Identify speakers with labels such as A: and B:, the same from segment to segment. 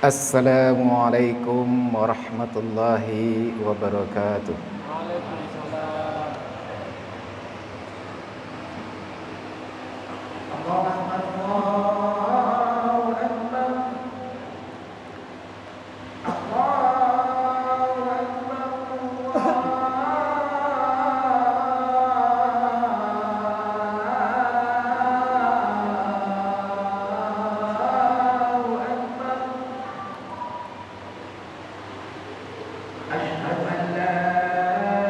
A: Assalamualaikum warahmatullahi wabarakatuh.
B: Waalaikumsalam.
C: Allahu Akbar. Allahu Akbar. Allahu Akbar. Asyhadu an la ilaha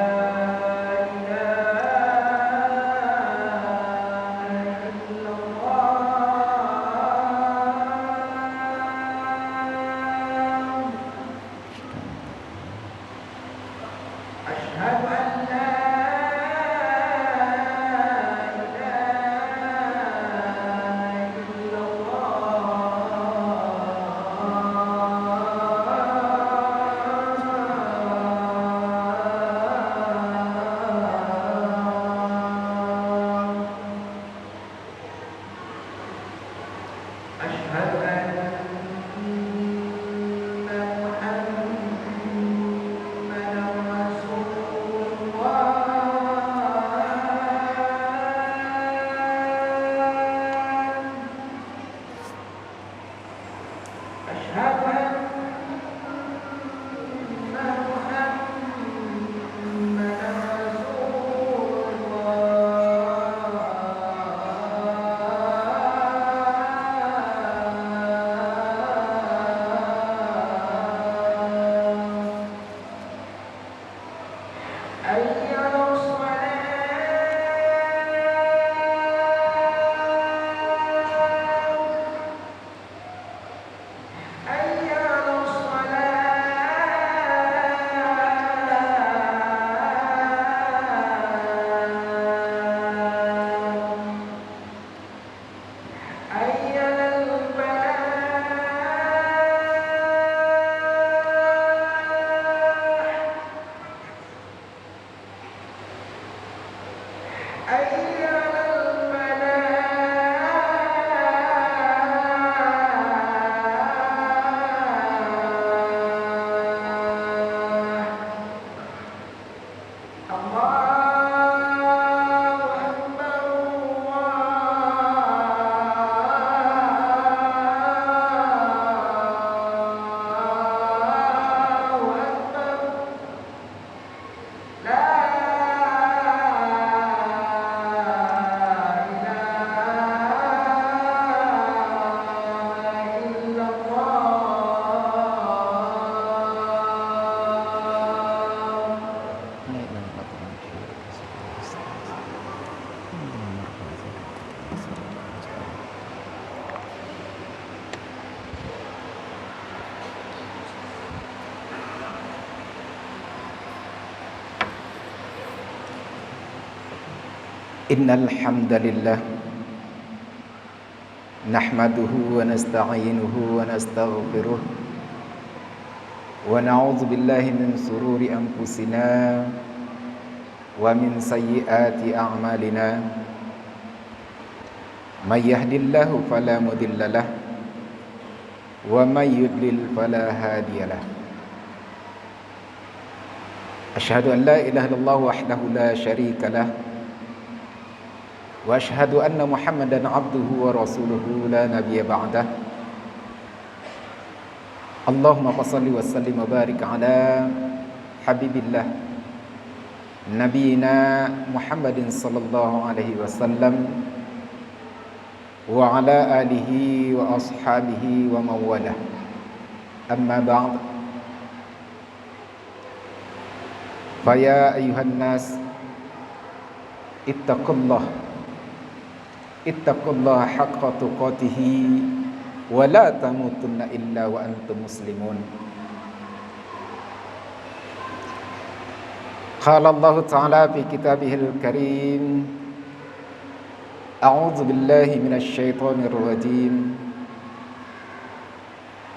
C: illallah. Asyhadu an la ilaha illallah. Asyhadu anna Muhammadan Rasulullah. Asyhadu anna Muhammadan Rasulullah. حي على الصلاة. حي على الصلاة. حي على الفلاح. حي على الفلاح. الله أكبر. الله أكبر. لا إله إلا الله.
A: Innal hamdalillah nahmaduhu wa nasta'inuhu wa nastaghfiruh wa na'udzu billahi min sururi anfusina wa min sayyiati a'malina. May yahdihillahu fala mudhillalah wa may yudlil fala hadiyalah. Asyhadu an la ilaha illallah wahdahu la syarika lah wa asyhadu anna Muhammadan abduhu wa rasuluhu la nabiyya ba'dah. Allahumma shalli wa sallim wa barik ala habibillah nabiyina Muhammadin sallallahu alaihi wasallam wa ala alihi wa ashabihi wa mawalah. Amma ba'd. Faya ayuhan nas ittaqullah haqqa tuqatihi wa la tamutunna illa wa antum muslimun. Qala Allah Ta'ala fi kitabihil karim, a'udzu billahi minasy syaithanir rajim.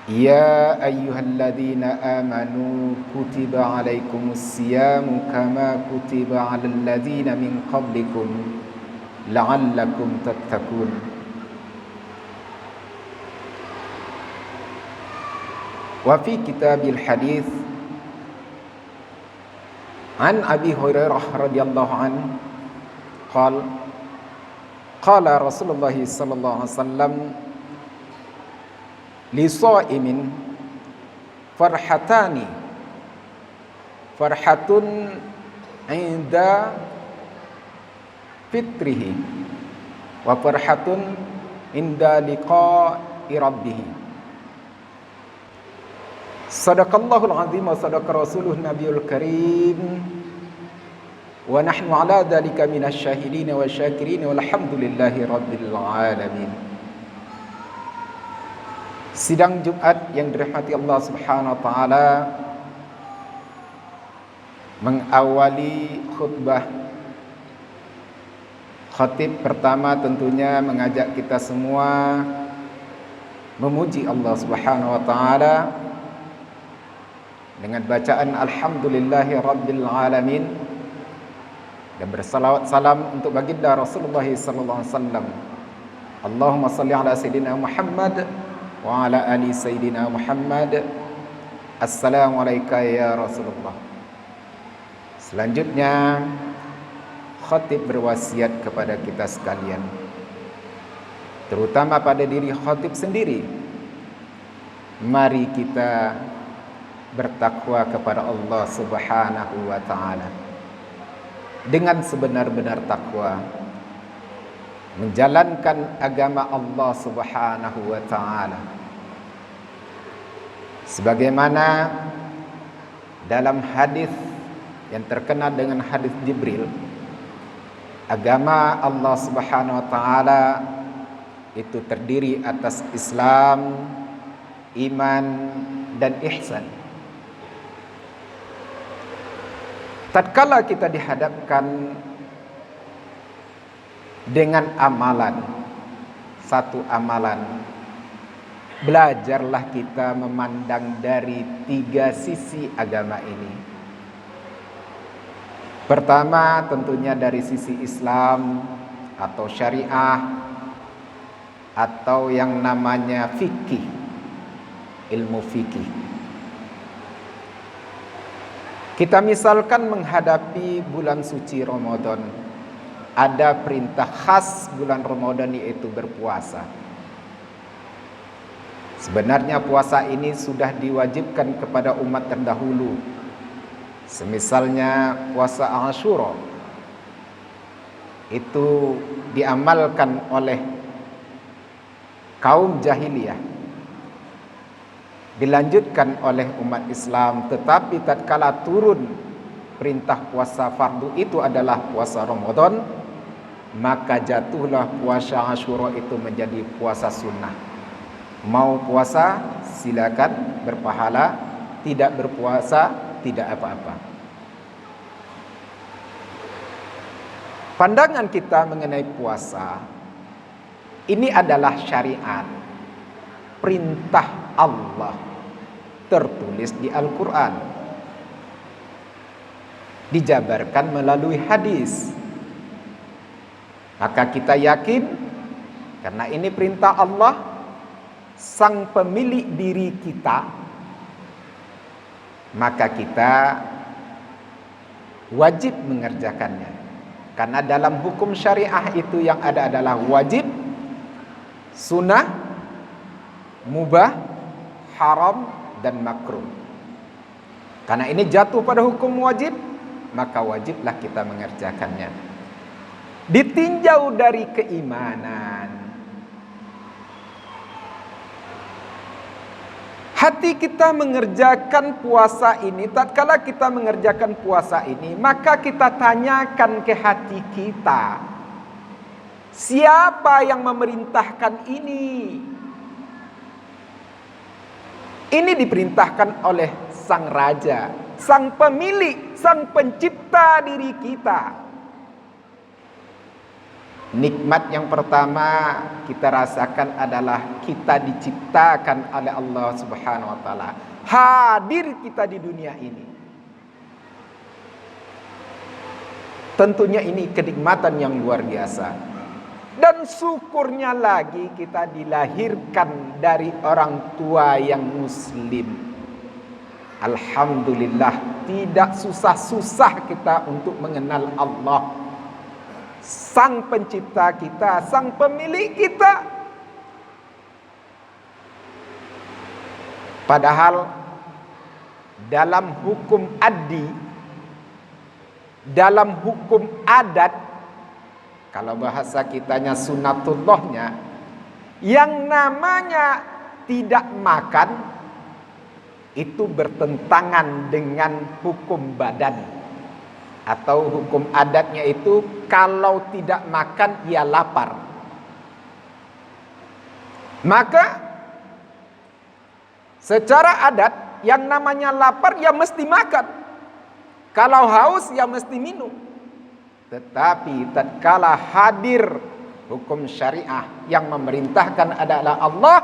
A: Ya ayyuhalladzina amanu kutiba alaikumus siyamu kama kutiba alal ladzina min qablikum la'allakum tattaqun. Wa fi kitabil hadis an Abi Hurairah radhiyallahu anhu qala Rasulullah sallallahu alaihi wasallam li sha'imin farhatun inda fitrihi wa farhatun inda liqa'i rabbih. Sadaqallahul azim wa sadaqa rasuluh nabiyul karim wa nahnu ala dzalika minasy syahidin wa syakirin walhamdulillahi rabbil alamin. Sidang Jumat yang dirahmati Allah Subhanahu wa taala, mengawali khutbah khatib pertama tentunya mengajak kita semua memuji Allah Subhanahu wa taala dengan bacaan alhamdulillahi rabbil alamin dan bersalawat salam untuk baginda Rasulullah sallallahu alaihi wasallam. Allahumma salli ala sayyidina Muhammad wa ala ali sayyidina Muhammad. Assalamualaikum ya Rasulullah. Selanjutnya khatib berwasiat kepada kita sekalian, terutama pada diri khatib sendiri. Mari kita bertakwa kepada Allah Subhanahu wa taala dengan sebenar-benar takwa, menjalankan agama Allah Subhanahu wa taala sebagaimana dalam hadis yang terkenal dengan hadis Jibril. Agama Allah Subhanahu wa taala itu terdiri atas Islam, iman, dan ihsan. Tatkala kita dihadapkan dengan amalan, satu amalan, belajarlah kita memandang dari tiga sisi agama ini. Pertama tentunya dari sisi Islam atau syariah atau yang namanya fikih, ilmu fikih. Kita misalkan menghadapi bulan suci Ramadan, ada perintah khas bulan Ramadan yaitu berpuasa. Sebenarnya puasa ini sudah diwajibkan kepada umat terdahulu. Semisalnya puasa Asyura itu diamalkan oleh kaum jahiliyah, dilanjutkan oleh umat Islam, tetapi tatkala turun perintah puasa fardu itu adalah puasa Ramadan, maka jatuhlah puasa Asyura itu menjadi puasa sunnah. Mau puasa silakan berpahala, tidak berpuasa tidak apa-apa. Pandangan kita mengenai puasa ini adalah syariat, perintah Allah tertulis di Al-Quran, dijabarkan melalui hadis. Maka kita yakin karena ini perintah Allah, sang pemilik diri kita, maka kita wajib mengerjakannya. Karena dalam hukum syariah itu yang ada adalah wajib, sunnah, mubah, haram, dan makruh. Karena ini jatuh pada hukum wajib, maka wajiblah kita mengerjakannya. Ditinjau dari keimanan, hati kita mengerjakan puasa ini. Tatkala kita mengerjakan puasa ini, maka kita tanyakan ke hati kita, siapa yang memerintahkan ini? Ini diperintahkan oleh sang raja, sang pemilik, sang pencipta diri kita. Nikmat yang pertama kita rasakan adalah kita diciptakan oleh Allah Subhanahu wa taala. Hadir kita di dunia ini. Tentunya ini kenikmatan yang luar biasa. Dan syukurnya lagi kita dilahirkan dari orang tua yang muslim. Alhamdulillah, tidak susah-susah kita untuk mengenal Allah, Sang Pencipta kita, Sang Pemilik kita. Padahal dalam hukum addi, dalam hukum adat, kalau bahasa kitanya sunatullahnya, yang namanya tidak makan itu bertentangan dengan hukum badan, atau hukum adatnya itu kalau tidak makan ia lapar. Maka secara adat yang namanya lapar ya mesti makan, kalau haus ya mesti minum. Tetapi tatkala hadir hukum syariah yang memerintahkan adalah Allah,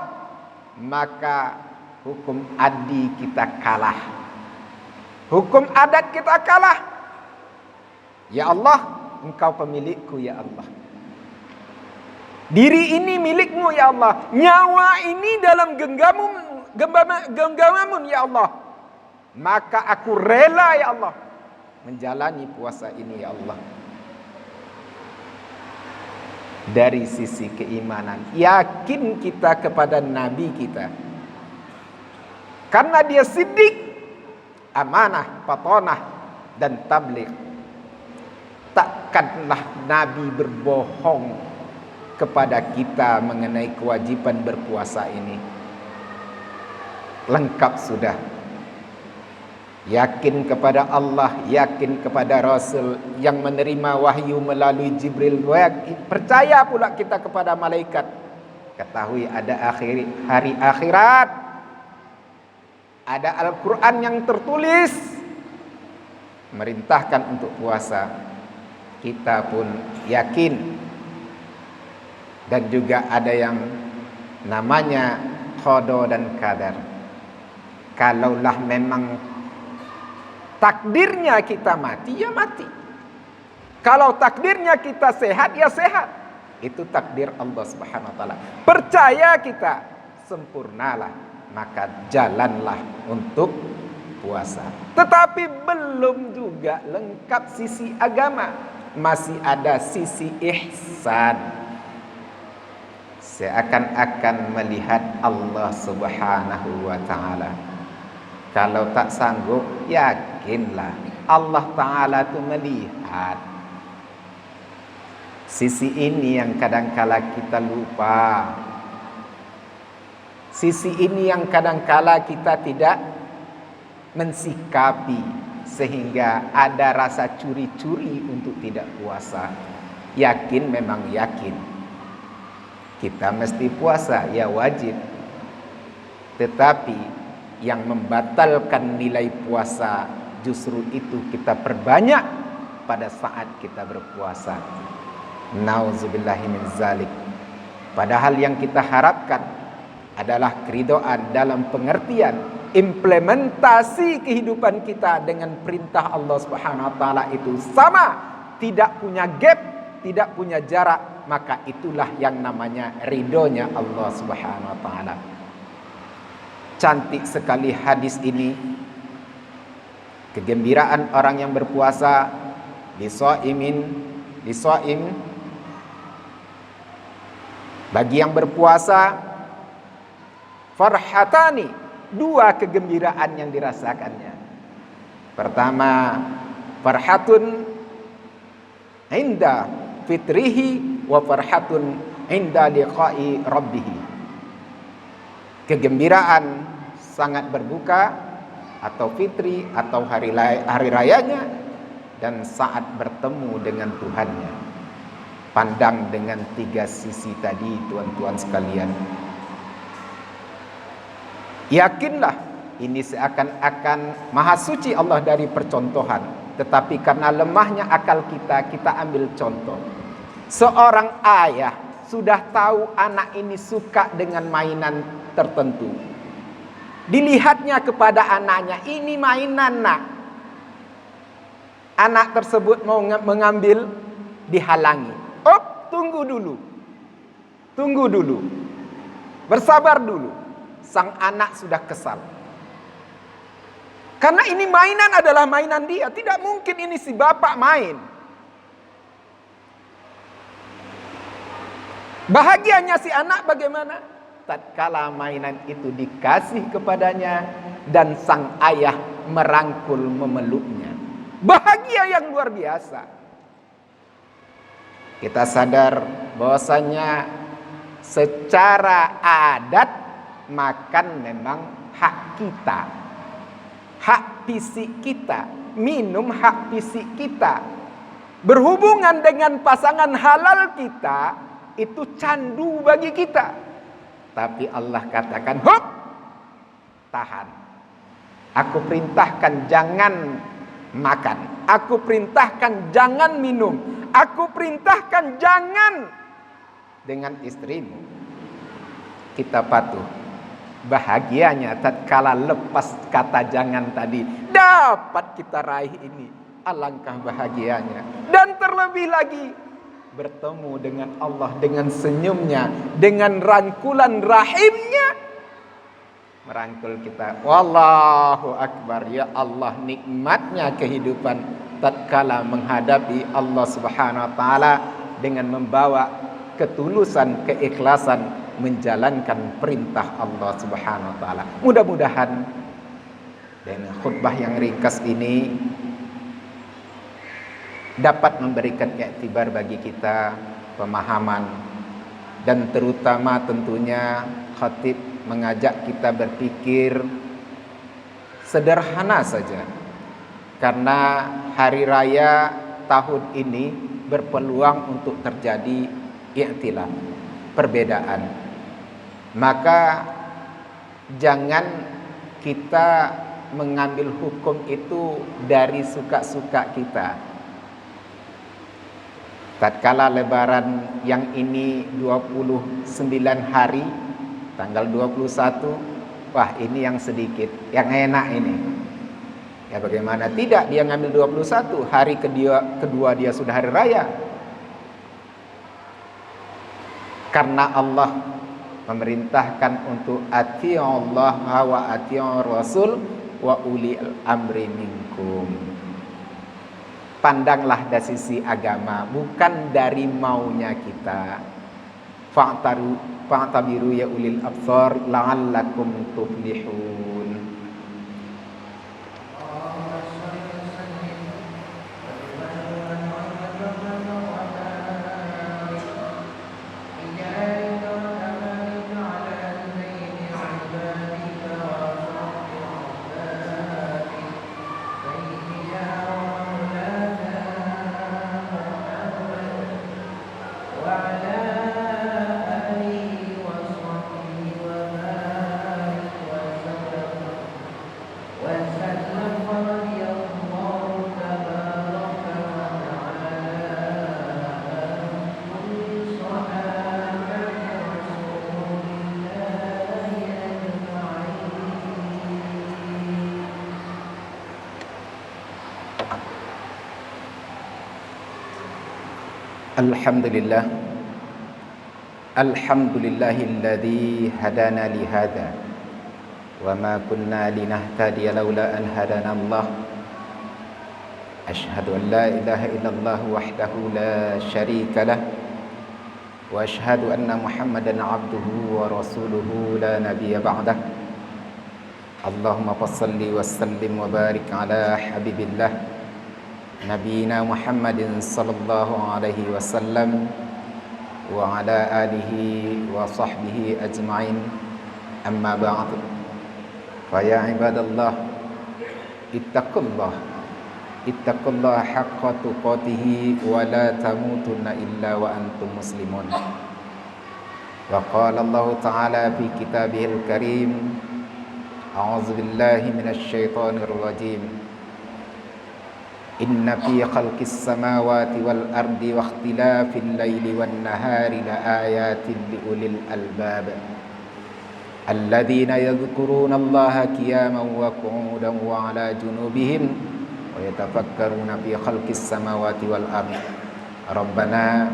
A: maka hukum addi kita kalah, hukum adat kita kalah. Ya Allah, Engkau pemilikku ya Allah, diri ini milikmu ya Allah, nyawa ini dalam genggamanmu ya Allah, maka aku rela ya Allah menjalani puasa ini ya Allah. Dari sisi keimanan, yakin kita kepada Nabi kita, karena dia siddiq, amanah, fatonah, dan tabligh. Takkanlah Nabi berbohong kepada kita mengenai kewajiban berpuasa ini. Lengkap sudah. Yakin kepada Allah, yakin kepada Rasul yang menerima wahyu melalui Jibril. Percaya pula kita kepada malaikat. Ketahui ada hari akhirat, ada Al-Quran yang tertulis merintahkan untuk puasa. Kita pun yakin. Dan juga ada yang namanya qada dan qadar. Kalaulah memang takdirnya kita mati, ya mati. Kalau takdirnya kita sehat, ya sehat. Itu takdir Allah Subhanahu wa taala. Percaya kita, sempurnalah, maka jalanlah untuk puasa. Tetapi belum juga lengkap sisi agama. Masih ada sisi ihsan. Seakan-akan melihat Allah Subhanahu wa taala. Kalau tak sanggup, yakinlah Allah Ta'ala itu melihat. Sisi ini yang kadangkala kita lupa. Sisi ini yang kadangkala kita tidak mensikapi, sehingga ada rasa curi-curi untuk tidak puasa. Yakin memang yakin, kita mesti puasa, ya wajib. Tetapi yang membatalkan nilai puasa justru itu kita perbanyak pada saat kita berpuasa. Nauzubillahi min zalik. Padahal yang kita harapkan adalah keridhaan dalam pengertian implementasi kehidupan kita dengan perintah Allah Subhanahu wa taala itu sama, tidak punya gap, tidak punya jarak, maka itulah yang namanya ridhonya Allah Subhanahu wa taala. Cantik sekali hadis ini. Kegembiraan orang yang berpuasa, lisoim, bagi yang berpuasa, farhatani, dua kegembiraan yang dirasakannya. Pertama, farhatun inda fitrihi wa farhatun inda liqa'i rabbih. Kegembiraan sangat berbuka atau fitri atau hari rayanya, dan saat bertemu dengan Tuhannya. Pandang dengan tiga sisi tadi, tuan-tuan sekalian. Yakinlah ini seakan-akan maha suci Allah dari percontohan, tetapi karena lemahnya akal kita, kita ambil contoh. Seorang ayah sudah tahu anak ini suka dengan mainan tertentu. Dilihatnya kepada anaknya, ini mainan nak. Anak tersebut mau mengambil, dihalangi. Oh, tunggu dulu. Bersabar dulu. Sang anak sudah kesal. Karena ini mainan adalah mainan dia. Tidak mungkin ini si bapak main. Bahagianya si anak bagaimana? Tatkala mainan itu dikasih kepadanya dan sang ayah merangkul memeluknya. Bahagia yang luar biasa. Kita sadar bahwasanya secara adat makan memang hak kita. Hak fisik kita, minum hak fisik kita. Berhubungan dengan pasangan halal kita itu candu bagi kita. Tapi Allah katakan, "Hop, tahan. Aku perintahkan jangan makan. Aku perintahkan jangan minum. Aku perintahkan jangan dengan istrimu." Kita patuh. Bahagianya tatkala lepas kata jangan tadi, dapat kita raih ini. Alangkah bahagianya. Dan terlebih lagi bertemu dengan Allah dengan senyumnya, dengan rangkulan rahimnya, merangkul kita. Wallahu akbar. Ya Allah, nikmatnya kehidupan tatkala menghadapi Allah Subhanahu wa taala dengan membawa ketulusan, keikhlasan menjalankan perintah Allah Subhanahu wa taala. Mudah-mudahan dengan khutbah yang ringkas ini dapat memberikan iktibar bagi kita, pemahaman, dan terutama tentunya khatib mengajak kita berpikir sederhana saja. Karena hari raya tahun ini berpeluang untuk terjadi ikhtilaf, perbedaan. Maka jangan kita mengambil hukum itu dari suka-suka kita. Tatkala lebaran yang ini 29 hari, tanggal 21, wah ini yang sedikit, yang enak ini. Ya bagaimana tidak dia ngambil 21, hari kedua dia sudah hari raya. Karena Allah memerintahkan untuk ati'u Allah wa ati'u Rasul wa ulil amri minkum. Pandanglah dari sisi agama, bukan dari maunya kita. Fa'tabiru ya ulil absar la'allakum tuflihun. Alhamdulillah. Alhamdulillahilladzi hadana li hada wa ma kunna linahtadiya laula an hadana Allah. Asyhadu an la ilaha illallah wahdahu la syarika lah wa asyhadu anna Muhammadan abduhu wa rasuluhu la nabiyya ba'dah. Allahumma shalli wa sallim wa barik ala habibillah Nabiyina Muhammadin sallallahu alaihi wasallam wa ala alihi wa sahbihi ajma'in. Amma ba'd. Fa ya ibadallah, ittaqullah haqqa tuqatih wa la tamutunna illa wa antum muslimun. Wa qala Allah ta'ala fi kitabihil karim, a'udzu billahi minasy syaithanir rajim. Inna fi khalqis samawati wal ardi wa ikhtilafil laili wan nahari la ayatin li ulil albab alladzina yadhkuruna Allaha qiyaman wa qu'udan wa 'ala junubihim wa yatafakkaruna fi khalqis samawati wal ardi rabbana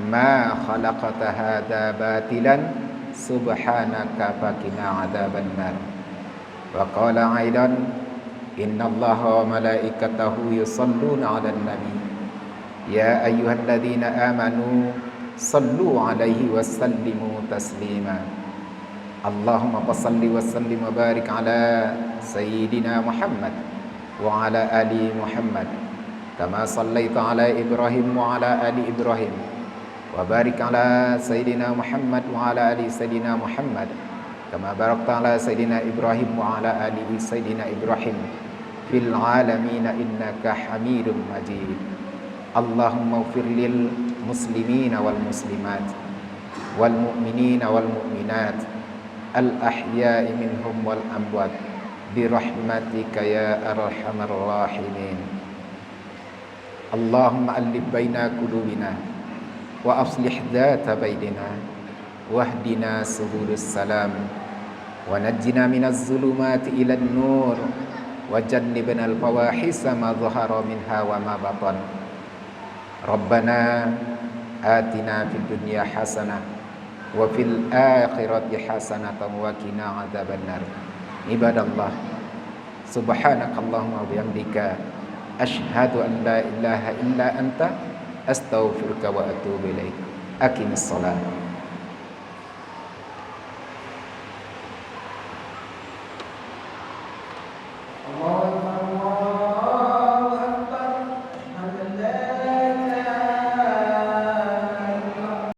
A: ma khalaqta hadza batilan subhanaka faqina 'adzabannar. Wa qala aidan Innallaha wa malaikatahu yusalluna 'alan nabi. Ya ayyuhalladzina amanu sallu 'alaihi wa sallimu taslima. Allahumma salli wa sallim wa barik ala sayyidina Muhammad wa ala ali Muhammad kama sallaita ala Ibrahim wa ala ali Ibrahim wa barik ala sayyidina Muhammad wa ala ali sayyidina Muhammad kama barakta ala sayyidina Ibrahim wa ala ali sayyidina Ibrahim fil alamin innaka Hamidum Majid. Allahumma ighfir lil muslimina wal muslimat wal mu'minina wal mu'minat al ahya'i minhum wal amwat bi rahmatika ya arhamar rahimin. Allahumma allif baina qulubina wa aslih dhata bainina wahdina subulus salam wa najjina minaz zulumati ilan nur wa jannibna al fawahisa ma dhahara minha wa ma batan. Rabbana atina fid dunya hasanah wa fil akhirati hasanatan wa qina adzabannar. Ibadallah, subhanakallahumma wa bihamdika asyhadu an la ilaha illa anta astaghfiruka wa atubu ilaik. Aqimis shalah.